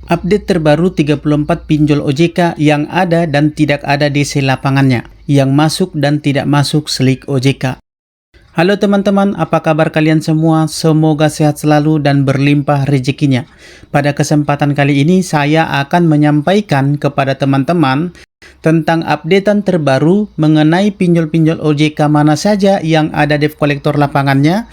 Update terbaru 34 pinjol OJK yang ada dan tidak ada DC lapangannya, yang masuk dan tidak masuk slik OJK. Halo teman-teman, apa kabar kalian semua? Semoga sehat selalu dan berlimpah rezekinya. Pada kesempatan kali ini saya akan menyampaikan kepada teman-teman tentang updatean terbaru mengenai pinjol-pinjol OJK mana saja yang ada debt collector lapangannya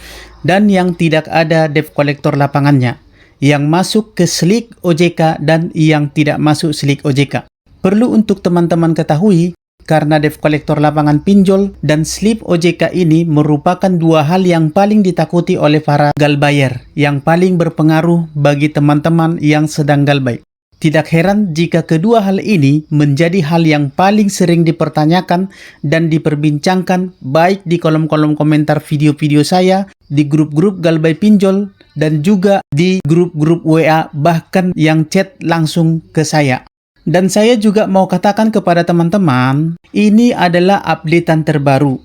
dan yang tidak ada debt collector lapangannya, yang masuk ke slik OJK dan yang tidak masuk slik OJK. Perlu untuk teman-teman ketahui, karena debt collector lapangan pinjol dan slip OJK ini merupakan dua hal yang paling ditakuti oleh para galbayer, yang paling berpengaruh bagi teman-teman yang sedang galbay. Tidak heran jika kedua hal ini menjadi hal yang paling sering dipertanyakan dan diperbincangkan baik di kolom-kolom komentar video-video saya, di grup-grup galbay pinjol, dan juga di grup-grup WA, bahkan yang chat langsung ke saya. Dan saya juga mau katakan kepada teman-teman, ini adalah updatean terbaru.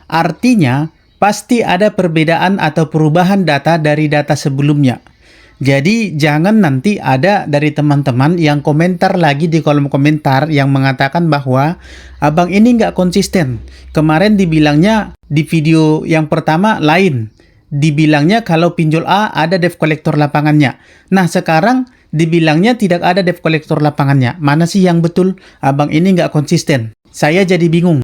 Artinya, pasti ada perbedaan atau perubahan data dari data sebelumnya. Jadi, jangan nanti ada dari teman-teman yang komentar lagi di kolom komentar yang mengatakan bahwa abang ini nggak konsisten. Kemarin dibilangnya di video yang pertama lain. Dibilangnya kalau pinjol A ada debt collector lapangannya. Nah, sekarang dibilangnya tidak ada debt collector lapangannya. Mana sih yang betul? Abang ini nggak konsisten. Saya jadi bingung.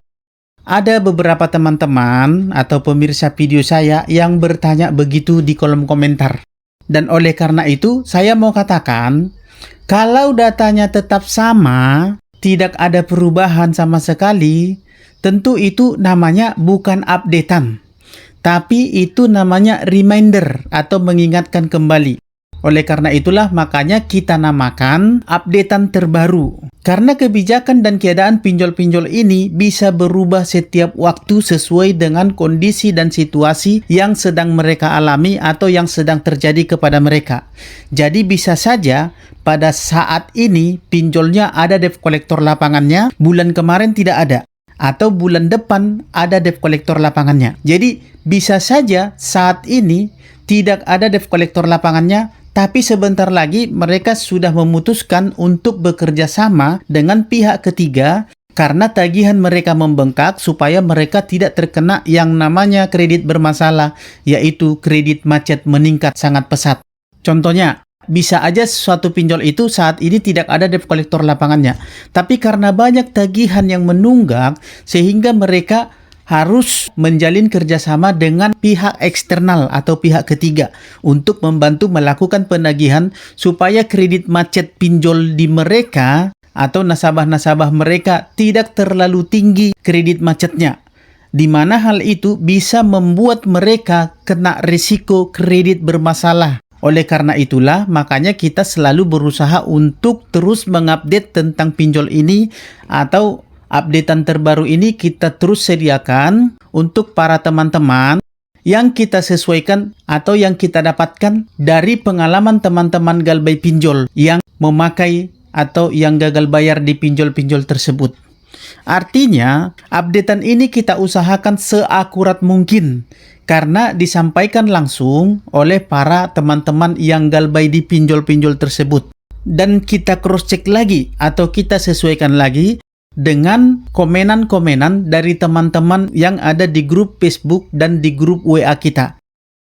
Ada beberapa teman-teman atau pemirsa video saya yang bertanya begitu di kolom komentar. Dan oleh karena itu, saya mau katakan, kalau datanya tetap sama, tidak ada perubahan sama sekali, tentu itu namanya bukan updatean. Tapi itu namanya reminder atau mengingatkan kembali. Oleh karena itulah makanya kita namakan updatean terbaru. Karena kebijakan dan keadaan pinjol-pinjol ini bisa berubah setiap waktu sesuai dengan kondisi dan situasi yang sedang mereka alami atau yang sedang terjadi kepada mereka. Jadi bisa saja pada saat ini pinjolnya ada debt collector lapangannya, bulan kemarin tidak ada. Atau bulan depan ada debt collector lapangannya. Jadi bisa saja saat ini tidak ada debt collector lapangannya, tapi sebentar lagi mereka sudah memutuskan untuk bekerja sama dengan pihak ketiga karena tagihan mereka membengkak supaya mereka tidak terkena yang namanya kredit bermasalah, yaitu kredit macet meningkat sangat pesat. Contohnya, bisa aja suatu pinjol itu saat ini tidak ada debt collector lapangannya, tapi karena banyak tagihan yang menunggak sehingga mereka harus menjalin kerjasama dengan pihak eksternal atau pihak ketiga untuk membantu melakukan penagihan supaya kredit macet pinjol di mereka atau nasabah-nasabah mereka tidak terlalu tinggi kredit macetnya, di mana hal itu bisa membuat mereka kena risiko kredit bermasalah. Oleh karena itulah, makanya kita selalu berusaha untuk terus mengupdate tentang pinjol ini atau updatean terbaru ini kita terus sediakan untuk para teman-teman yang kita sesuaikan atau yang kita dapatkan dari pengalaman teman-teman galbay pinjol yang memakai atau yang gagal bayar di pinjol-pinjol tersebut. Artinya, updatean ini kita usahakan seakurat mungkin karena disampaikan langsung oleh para teman-teman yang galbay di pinjol-pinjol tersebut. Dan kita cross-check lagi atau kita sesuaikan lagi dengan komenan-komenan dari teman-teman yang ada di grup Facebook dan di grup WA kita.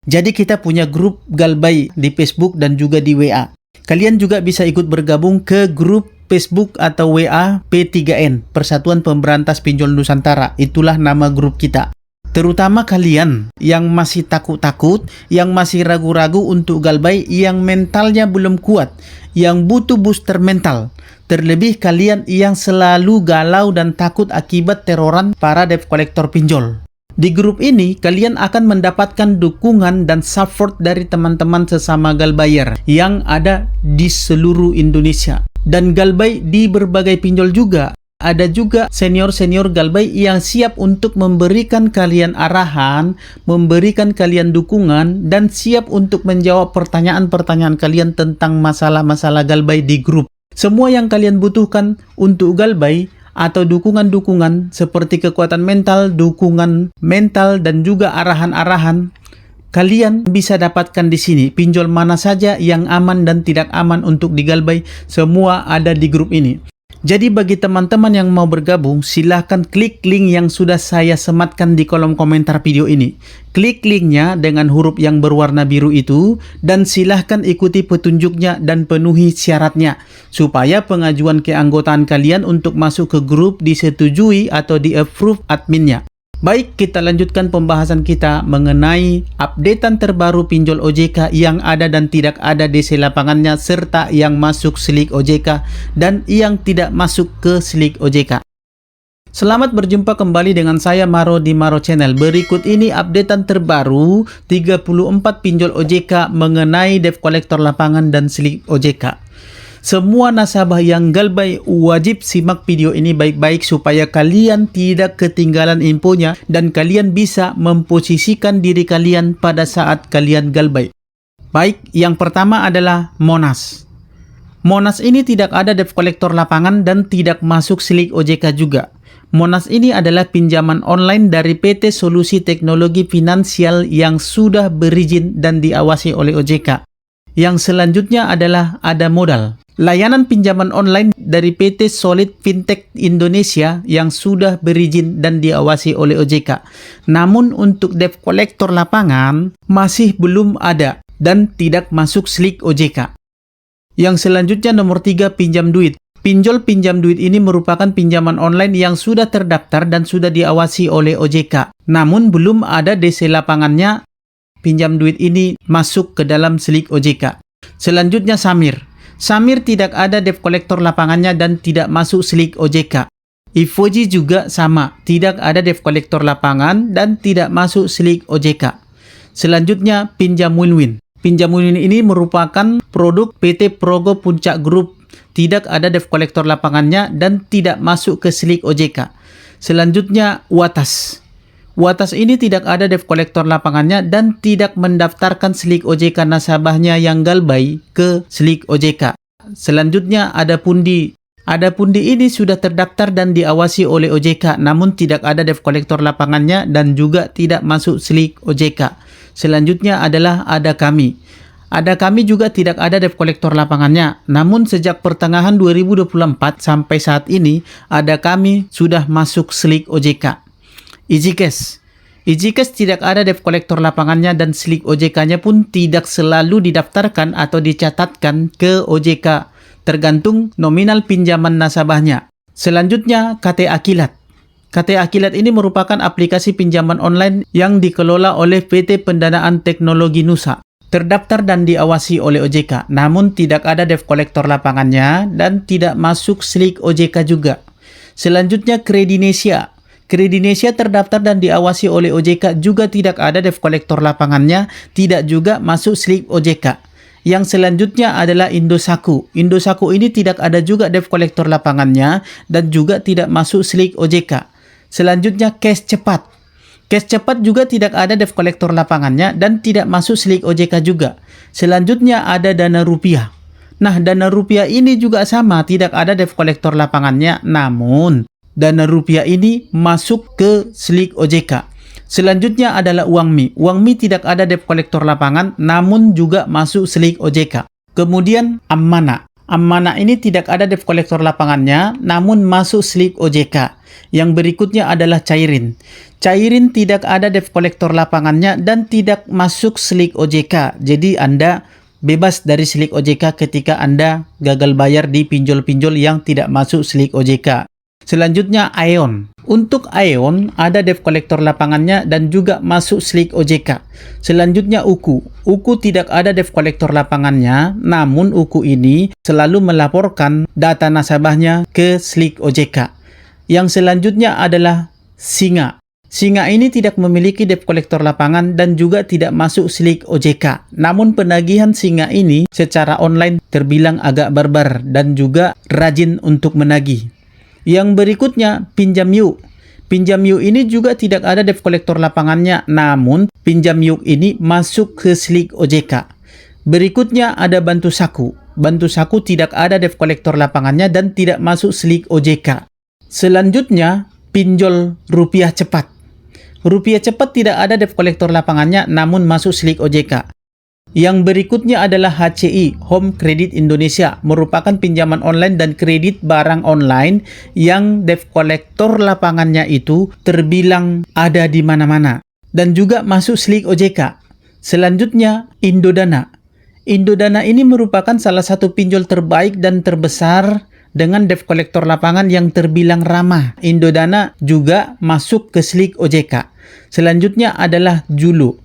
Jadi kita punya grup galbay di Facebook dan juga di WA. Kalian juga bisa ikut bergabung ke grup Facebook atau WA P3N, Persatuan Pemberantas Pinjol Nusantara. Itulah nama grup kita. Terutama kalian yang masih takut-takut, yang masih ragu-ragu untuk galbay, yang mentalnya belum kuat, yang butuh booster mental. Terlebih kalian yang selalu galau dan takut akibat teroran para debt collector pinjol. Di grup ini, kalian akan mendapatkan dukungan dan support dari teman-teman sesama galbayer yang ada di seluruh Indonesia. Dan galbay di berbagai pinjol juga. Ada juga senior-senior galbay yang siap untuk memberikan kalian arahan, memberikan kalian dukungan, dan siap untuk menjawab pertanyaan-pertanyaan kalian tentang masalah-masalah galbay di grup. Semua yang kalian butuhkan untuk galbay atau dukungan-dukungan seperti kekuatan mental, dukungan mental, dan juga arahan-arahan, Kalian bisa dapatkan di sini pinjol mana saja yang aman dan tidak aman untuk digalbay, semua ada di grup ini. Jadi bagi teman-teman yang mau bergabung, silahkan klik link yang sudah saya sematkan di kolom komentar video ini. Klik linknya dengan huruf yang berwarna biru itu, dan silahkan ikuti petunjuknya dan penuhi syaratnya, supaya pengajuan keanggotaan kalian untuk masuk ke grup disetujui atau di-approve adminnya. Baik, kita lanjutkan pembahasan kita mengenai updatean terbaru pinjol OJK yang ada dan tidak ada DC lapangannya, serta yang masuk slik OJK dan yang tidak masuk ke slik OJK. Selamat berjumpa kembali dengan saya Maro di Maro Channel. Berikut ini updatean terbaru 34 pinjol OJK mengenai debt collector lapangan dan slik OJK. Semua nasabah yang galbay wajib simak video ini baik-baik supaya kalian tidak ketinggalan infonya dan kalian bisa memposisikan diri kalian pada saat kalian galbay. Baik, yang pertama adalah Monas. Monas ini tidak ada debt collector lapangan dan tidak masuk slik OJK juga. Monas ini adalah pinjaman online dari PT Solusi Teknologi Finansial yang sudah berizin dan diawasi oleh OJK. Yang selanjutnya adalah Ada Modal. Layanan pinjaman online dari PT Solid Fintech Indonesia yang sudah berizin dan diawasi oleh OJK. Namun untuk debt collector lapangan masih belum ada dan tidak masuk slik OJK. Yang selanjutnya nomor 3, Pinjam Duit. Pinjol pinjam duit ini merupakan pinjaman online yang sudah terdaftar dan sudah diawasi oleh OJK. Namun belum ada DC lapangannya. Pinjam duit ini masuk ke dalam slik OJK. Selanjutnya Samir. Samir tidak ada debt collector lapangannya dan tidak masuk slik OJK. Ivoji juga sama, tidak ada debt collector lapangan dan tidak masuk slik OJK. Selanjutnya Pinjam Win-Win. Pinjam Win-Win ini merupakan produk PT Progo Puncak Group, tidak ada debt collector lapangannya dan tidak masuk ke slik OJK. Selanjutnya Watas. Watas ini tidak ada debt collector lapangannya dan tidak mendaftarkan slik OJK nasabahnya yang galbay ke slik OJK. Selanjutnya ada Pundi. Ada Pundi ini sudah terdaftar dan diawasi oleh OJK, namun tidak ada debt collector lapangannya dan juga tidak masuk slik OJK. Selanjutnya adalah Ada Kami. Ada Kami juga tidak ada debt collector lapangannya, namun sejak pertengahan 2024 sampai saat ini, Ada Kami sudah masuk slik OJK. EasyCash. EasyCash tidak ada debt collector lapangannya dan slik OJK-nya pun tidak selalu didaftarkan atau dicatatkan ke OJK, tergantung nominal pinjaman nasabahnya. Selanjutnya KT Akilat. KT Akilat ini merupakan aplikasi pinjaman online yang dikelola oleh PT Pendanaan Teknologi Nusa. Terdaftar dan diawasi oleh OJK, namun tidak ada debt collector lapangannya dan tidak masuk slik OJK juga. Selanjutnya Kredinesia. Kredinesia terdaftar dan diawasi oleh OJK, juga tidak ada debt collector lapangannya, tidak juga masuk slik OJK. Yang selanjutnya adalah Indosaku. Indosaku ini tidak ada juga debt collector lapangannya dan juga tidak masuk slik OJK. Selanjutnya Cash Cepat. Cash Cepat juga tidak ada debt collector lapangannya dan tidak masuk slik OJK juga. Selanjutnya ada Dana Rupiah. Nah, Dana Rupiah ini juga sama, tidak ada debt collector lapangannya, namun Dana Rupiah ini masuk ke slik OJK. Selanjutnya adalah Uangmi. Uangmi tidak ada debt collector lapangan, namun juga masuk slik OJK. Kemudian Ammana. Ammana ini tidak ada debt collector lapangannya, namun masuk slik OJK. Yang berikutnya adalah Cairin. Cairin tidak ada debt collector lapangannya dan tidak masuk slik OJK. Jadi Anda bebas dari slik OJK ketika Anda gagal bayar di pinjol-pinjol yang tidak masuk slik OJK. Selanjutnya Aeon. Untuk Aeon ada debt collector lapangannya dan juga masuk slik OJK. Selanjutnya Uku. Uku tidak ada debt collector lapangannya, namun Uku ini selalu melaporkan data nasabahnya ke slik OJK. Yang selanjutnya adalah Singa. Singa ini tidak memiliki debt collector lapangan dan juga tidak masuk slik OJK. Namun penagihan Singa ini secara online terbilang agak barbar dan juga rajin untuk menagih. Yang berikutnya Pinjam Yuk. Pinjam Yuk ini juga tidak ada debt collector lapangannya, namun Pinjam Yuk ini masuk ke slik OJK. Berikutnya ada Bantu Saku. Bantu Saku tidak ada debt collector lapangannya dan tidak masuk slik OJK. Selanjutnya Pinjol Rupiah Cepat. Rupiah Cepat tidak ada debt collector lapangannya, namun masuk slik OJK. Yang berikutnya adalah HCI, Home Credit Indonesia, merupakan pinjaman online dan kredit barang online yang debt collector lapangannya itu terbilang ada di mana-mana dan juga masuk slik OJK. Selanjutnya, Indodana. Indodana ini merupakan salah satu pinjol terbaik dan terbesar dengan debt collector lapangan yang terbilang ramah. Indodana juga masuk ke slik OJK. Selanjutnya adalah Julu.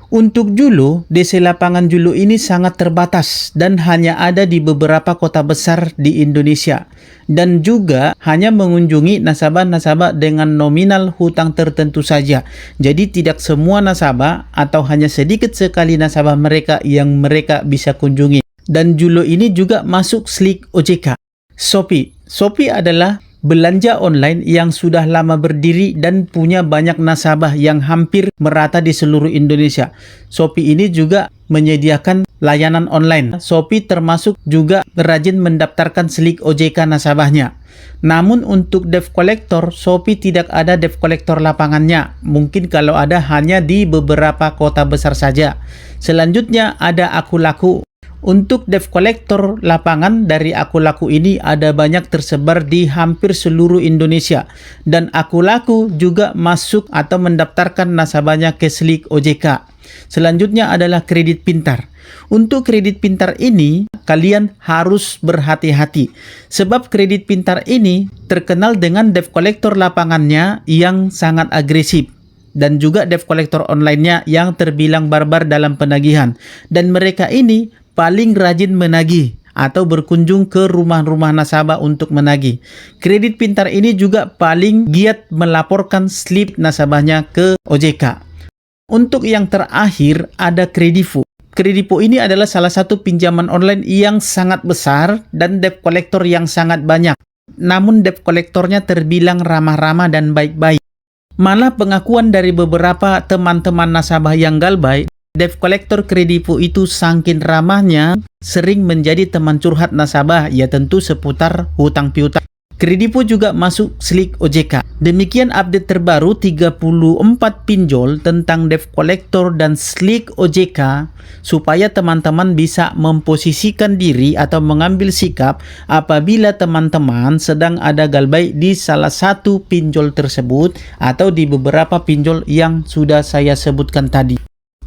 Untuk Julu, DC lapangan Julu ini sangat terbatas dan hanya ada di beberapa kota besar di Indonesia. Dan juga hanya mengunjungi nasabah-nasabah dengan nominal hutang tertentu saja. Jadi tidak semua nasabah atau hanya sedikit sekali nasabah mereka yang mereka bisa kunjungi. Dan Julu ini juga masuk slik OJK. Shopee. Shopee adalah belanja online yang sudah lama berdiri dan punya banyak nasabah yang hampir merata di seluruh Indonesia. Shopee ini juga menyediakan layanan online. Shopee termasuk juga rajin mendaftarkan slik OJK nasabahnya. Namun untuk debt collector, Shopee tidak ada debt collector lapangannya. Mungkin kalau ada hanya di beberapa kota besar saja. Selanjutnya ada Akulaku. Untuk debt collector lapangan dari Akulaku ini ada banyak tersebar di hampir seluruh Indonesia. Dan Akulaku juga masuk atau mendaftarkan nasabahnya ke slik OJK. Selanjutnya adalah kredit pintar. Untuk kredit pintar ini, kalian harus berhati-hati. Sebab kredit pintar ini terkenal dengan debt collector lapangannya yang sangat agresif. Dan juga debt collector online-nya yang terbilang barbar dalam penagihan. Dan mereka ini paling rajin menagih atau berkunjung ke rumah-rumah nasabah untuk menagih. Kredit pintar ini juga paling giat melaporkan slip nasabahnya ke OJK. Untuk yang terakhir ada Kredivo. Kredivo ini adalah salah satu pinjaman online yang sangat besar dan debt collector yang sangat banyak. Namun debt collectornya terbilang ramah-ramah dan baik-baik. Malah pengakuan dari beberapa teman-teman nasabah yang galbay, debt collector Kredivo itu saking ramahnya sering menjadi teman curhat nasabah, ya tentu seputar hutang piutang. Kredivo juga masuk slik OJK. Demikian update terbaru 34 pinjol tentang debt collector dan slik OJK supaya teman-teman bisa memposisikan diri atau mengambil sikap apabila teman-teman sedang ada galbay di salah satu pinjol tersebut atau di beberapa pinjol yang sudah saya sebutkan tadi.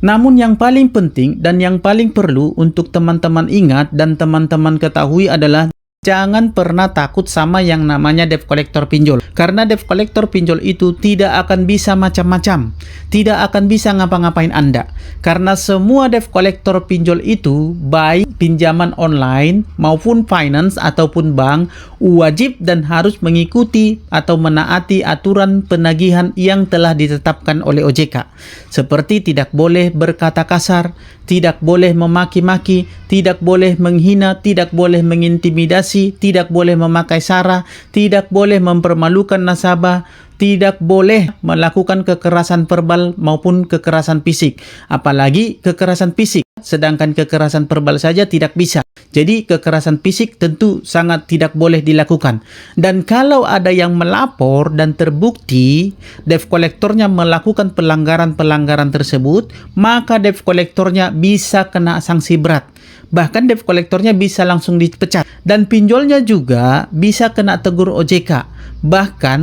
Namun yang paling penting dan yang paling perlu untuk teman-teman ingat dan teman-teman ketahui adalah jangan pernah takut sama yang namanya debt collector pinjol. Karena debt collector pinjol itu tidak akan bisa macam-macam. Tidak akan bisa ngapa-ngapain Anda. Karena semua debt collector pinjol itu, baik pinjaman online maupun finance ataupun bank, wajib dan harus mengikuti atau menaati aturan penagihan yang telah ditetapkan oleh OJK. Seperti tidak boleh berkata kasar, tidak boleh memaki-maki, tidak boleh menghina, tidak boleh mengintimidasi, tidak boleh memakai sara, tidak boleh mempermalukan nasabah, tidak boleh melakukan kekerasan verbal maupun kekerasan fisik. Apalagi kekerasan fisik, sedangkan kekerasan verbal saja tidak bisa. Jadi kekerasan fisik tentu sangat tidak boleh dilakukan. Dan kalau ada yang melapor dan terbukti debt collectornya melakukan pelanggaran-pelanggaran tersebut, maka debt collectornya bisa kena sanksi berat. Bahkan debt collectornya bisa langsung dipecat. Dan pinjolnya juga bisa kena tegur OJK. Bahkan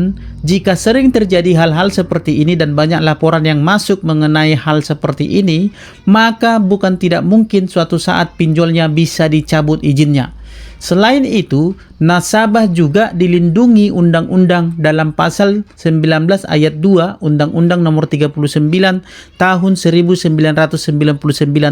jika sering terjadi hal-hal seperti ini dan banyak laporan yang masuk mengenai hal seperti ini, maka bukan tidak mungkin suatu saat pinjolnya bisa dicabut izinnya. Selain itu, nasabah juga dilindungi undang-undang dalam pasal 19 ayat 2 Undang-Undang Nomor 39 Tahun 1999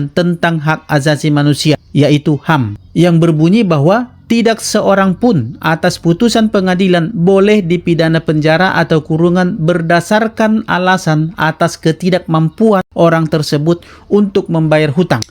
tentang hak asasi manusia, yaitu HAM, yang berbunyi bahwa tidak seorang pun atas putusan pengadilan boleh dipidana penjara atau kurungan berdasarkan alasan atas ketidakmampuan orang tersebut untuk membayar hutang.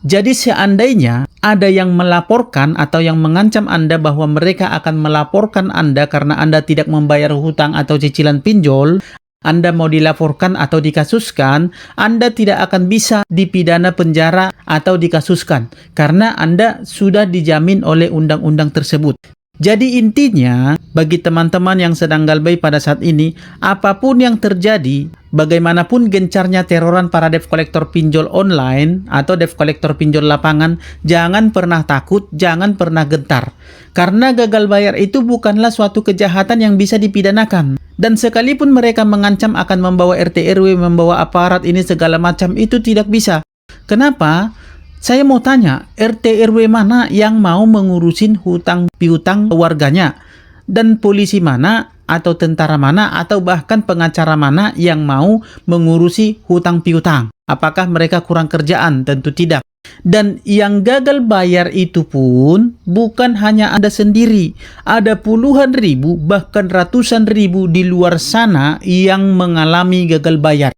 Jadi seandainya ada yang melaporkan atau yang mengancam Anda bahwa mereka akan melaporkan Anda karena Anda tidak membayar hutang atau cicilan pinjol, Anda mau dilaporkan atau dikasuskan, Anda tidak akan bisa dipidana penjara atau dikasuskan karena Anda sudah dijamin oleh undang-undang tersebut. Jadi intinya, Bagi teman-teman yang sedang galbay pada saat ini, apapun yang terjadi, bagaimanapun gencarnya teroran para debt collector pinjol online atau debt collector pinjol lapangan, jangan pernah takut, jangan pernah gentar. Karena gagal bayar itu bukanlah suatu kejahatan yang bisa dipidanakan. Dan sekalipun mereka mengancam akan membawa RT RW, membawa aparat ini segala macam, itu tidak bisa. Kenapa? Saya mau tanya, RT RW mana yang mau mengurusin hutang piutang warganya? Dan polisi mana atau tentara mana atau bahkan pengacara mana yang mau mengurusi hutang piutang? Apakah mereka kurang kerjaan? Tentu tidak. Dan yang gagal bayar itu pun bukan hanya Anda sendiri. Ada puluhan ribu bahkan ratusan ribu di luar sana yang mengalami gagal bayar.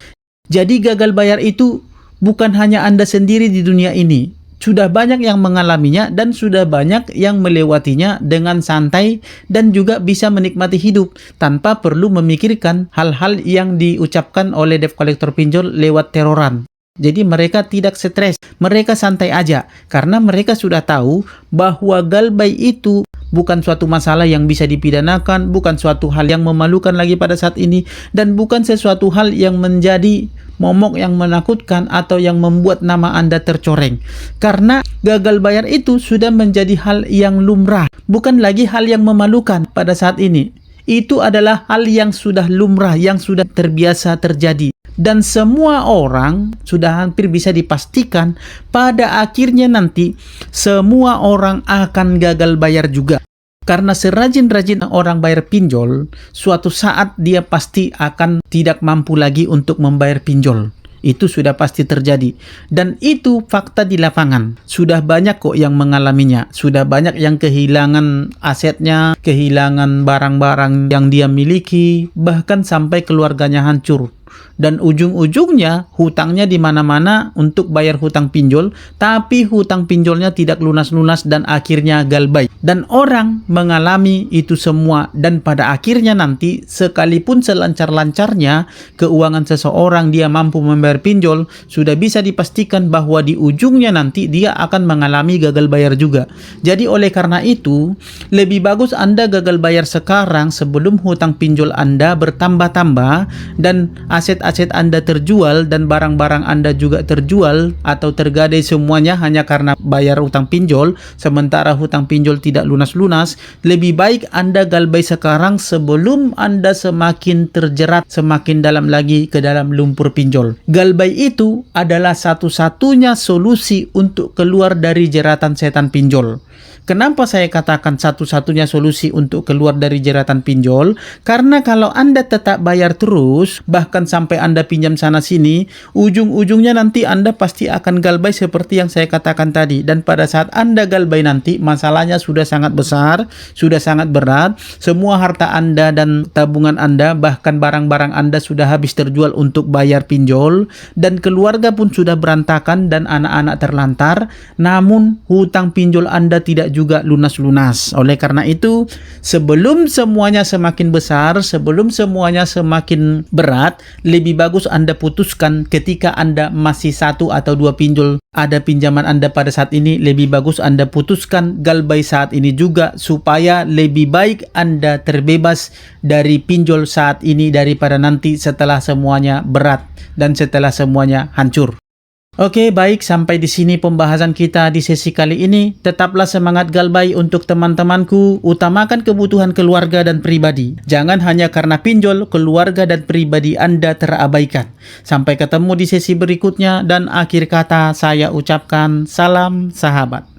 Jadi gagal bayar itu bukan hanya Anda sendiri di dunia ini. Sudah banyak yang mengalaminya dan sudah banyak yang melewatinya dengan santai dan juga bisa menikmati hidup tanpa perlu memikirkan hal-hal yang diucapkan oleh debt collector pinjol lewat teroran. Jadi mereka tidak stres, mereka santai aja karena mereka sudah tahu bahwa galbay itu bukan suatu masalah yang bisa dipidanakan, bukan suatu hal yang memalukan lagi pada saat ini, dan bukan sesuatu hal yang menjadi momok yang menakutkan atau yang membuat nama Anda tercoreng. Karena gagal bayar itu sudah menjadi hal yang lumrah, bukan lagi hal yang memalukan pada saat ini. Itu adalah hal yang sudah lumrah, yang sudah terbiasa terjadi. Dan semua orang sudah hampir bisa dipastikan pada akhirnya nanti semua orang akan gagal bayar juga. Karena serajin-rajin orang bayar pinjol, suatu saat dia pasti akan tidak mampu lagi untuk membayar pinjol. Itu sudah pasti terjadi. Dan itu fakta di lapangan. Sudah banyak kok yang mengalaminya. Sudah banyak yang kehilangan asetnya, kehilangan barang-barang yang dia miliki, bahkan sampai keluarganya hancur. Dan ujung-ujungnya hutangnya di mana-mana untuk bayar hutang pinjol, tapi hutang pinjolnya tidak lunas-lunas dan akhirnya galbay. Dan orang mengalami itu semua dan pada akhirnya nanti sekalipun selancar-lancarnya keuangan seseorang dia mampu membayar pinjol, sudah bisa dipastikan bahwa di ujungnya nanti dia akan mengalami gagal bayar juga. Jadi oleh karena itu, lebih bagus Anda gagal bayar sekarang sebelum hutang pinjol Anda bertambah-tambah dan aset-aset Anda terjual dan barang-barang Anda juga terjual atau tergadai semuanya hanya karena bayar hutang pinjol, sementara hutang pinjol tidak lunas-lunas. Lebih baik Anda galbay sekarang sebelum Anda semakin terjerat semakin dalam lagi ke dalam lumpur pinjol. Galbay itu adalah satu-satunya solusi untuk keluar dari jeratan setan pinjol. Kenapa saya katakan satu-satunya solusi untuk keluar dari jeratan pinjol? Karena kalau Anda tetap bayar terus, bahkan sampai Anda pinjam sana-sini, ujung-ujungnya nanti Anda pasti akan galbay seperti yang saya katakan tadi. Dan pada saat Anda galbay nanti, masalahnya sudah sangat besar, sudah sangat berat. Semua harta Anda dan tabungan Anda, bahkan barang-barang Anda sudah habis terjual untuk bayar pinjol. Dan keluarga pun sudah berantakan dan anak-anak terlantar. Namun, hutang pinjol Anda tidak juga lunas-lunas. Oleh karena itu, sebelum semuanya semakin besar, sebelum semuanya semakin berat, lebih bagus Anda putuskan ketika Anda masih satu atau dua pinjol ada pinjaman Anda pada saat ini, lebih bagus Anda putuskan galbay saat ini juga supaya lebih baik Anda terbebas dari pinjol saat ini daripada nanti setelah semuanya berat dan setelah semuanya hancur. Oke, baik, sampai di sini pembahasan kita di sesi kali ini. Tetaplah semangat galbay untuk teman-temanku. Utamakan kebutuhan keluarga dan pribadi. Jangan hanya karena pinjol, keluarga dan pribadi Anda terabaikan. Sampai ketemu di sesi berikutnya dan akhir kata saya ucapkan salam sahabat.